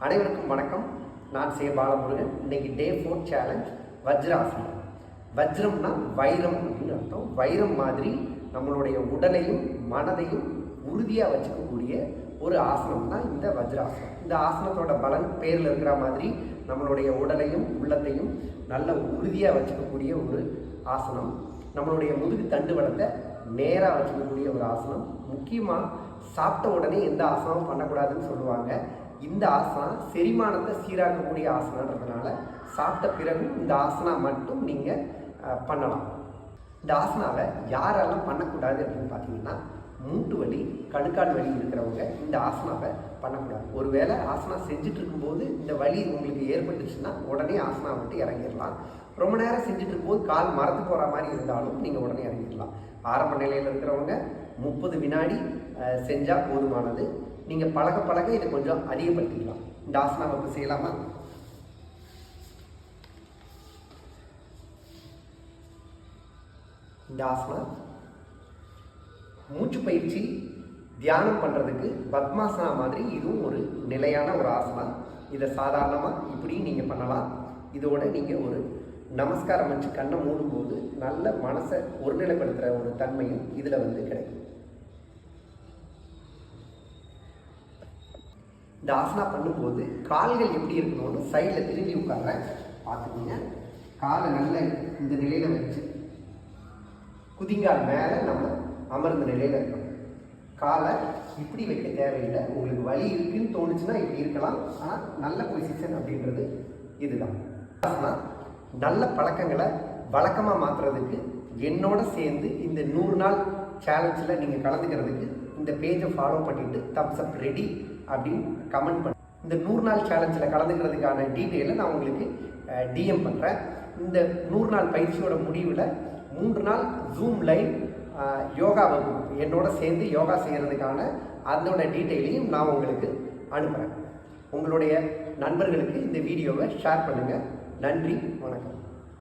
அனைவருக்கும் வணக்கம். நான் சே பாலமுருகன். இன்னைக்கு டே 4 சேலஞ்ச் வஜ்ராசனம். வஜ்ரம்னா வைரம் அப்படின்னு அர்த்தம். வைரம் மாதிரி நம்மளுடைய உடலையும் மனதையும் உறுதியாக வச்சுக்கக்கூடிய ஒரு ஆசனம் தான் இந்த வஜ்ராசனம். இந்த ஆசனத்தோட பலன் பேரில் இருக்கிற மாதிரி நம்மளுடைய உடலையும் உள்ளத்தையும் நல்ல உறுதியாக வச்சுக்கக்கூடிய ஒரு ஆசனம். நம்மளுடைய முதுகு தண்டுவடத்தை நேராக வச்சுக்கக்கூடிய ஒரு ஆசனம். முக்கியமாக சாப்பிட்ட உடனே எந்த ஆசனமும் பண்ணக்கூடாதுன்னு சொல்லுவாங்க. இந்த ஆசனம் செரிமானத்தை சீராக்கக்கூடிய ஆசனன்றதுனால சாப்பிட்ட பிறகு இந்த ஆசனா மட்டும் நீங்கள் பண்ணலாம். இந்த ஆசனாவை யாரெல்லாம் பண்ணக்கூடாது அப்படின்னு பார்த்தீங்கன்னா, மூட்டு வலி, கணுக்கால் வலி இருக்கிறவங்க இந்த ஆசனாவை பண்ணக்கூடாது. ஒருவேளை ஆசனா செஞ்சுட்டு இருக்கும்போது இந்த வலி உங்களுக்கு ஏற்பட்டுச்சுன்னா உடனே ஆசனா விட்டு இறங்கிடலாம். ரொம்ப நேரம் செஞ்சுட்டு இருக்கும்போது கால் மறந்து போகிற மாதிரி இருந்தாலும் நீங்கள் உடனே இறங்கிடலாம். ஆரம்ப நிலையில் இருக்கிறவங்க 30 வினாடி செஞ்சால் போதுமானது. நீங்கள் பழக பழக இதை கொஞ்சம் அதிகப்படுத்திக்கலாம். இந்த ஆசனாவை இப்போ செய்யலாமா? இந்த ஆசனம் மூச்சு பயிற்சி தியானம் பண்ணுறதுக்கு பத்மாசனா மாதிரி இதுவும் ஒரு நிலையான ஒரு ஆசனம். இதை சாதாரணமாக இப்படி நீங்கள் பண்ணலாம். இதோட நீங்கள் ஒரு நமஸ்காரம் வச்சு கண்ணை மூடும்போது நல்ல மனசை ஒருநிலைப்படுத்துகிற ஒரு தன்மையும் இதில் கிடைக்கும். இந்த ஆசனா பண்ணும்போது கால்கள் எப்படி இருக்கணும்னு சைடில் திரும்பி உட்கார்றேன், பார்த்துக்கோங்க. காலை நல்ல இந்த நிலையில் வச்சு குதிங்கால் மேலே நம்ம அமர்ந்த நிலையில் இருக்கணும். காலை இப்படி வைக்க தேவையில்லை. உங்களுக்கு வலி இருக்குன்னு தோணுச்சுன்னா இப்படி இருக்கலாம். ஆனால் நல்ல பொசிஷன் அப்படின்றது இதுதான். ஆசனா நல்ல பழக்கங்களை வழக்கமாக மாற்றுறதுக்கு என்னோட சேர்ந்து இந்த 100 நாள் சேலஞ்சில் நீங்கள் கலந்துக்கிறதுக்கு இந்த பேஜை ஃபாலோ பண்ணிவிட்டு தம்ஸ் அப் ரெடி அப்படின்னு கமெண்ட் பண்ண. இந்த 100 நாள் சேலஞ்சில் கலந்துக்கிறதுக்கான டீட்டெயிலை நான் உங்களுக்கு டிஎம் பண்ணுறேன். இந்த 100 நாள் பயிற்சியோட முடிவில் 3 நாள் ஜூம் லைவ் யோகா வகுப்பு என்னோட சேர்ந்து யோகா செய்கிறதுக்கான அதோட டீட்டெயிலையும் நான் உங்களுக்கு அனுப்புகிறேன். உங்களுடைய நண்பர்களுக்கு இந்த வீடியோவை ஷேர் பண்ணுங்கள். நன்றி, வணக்கம்.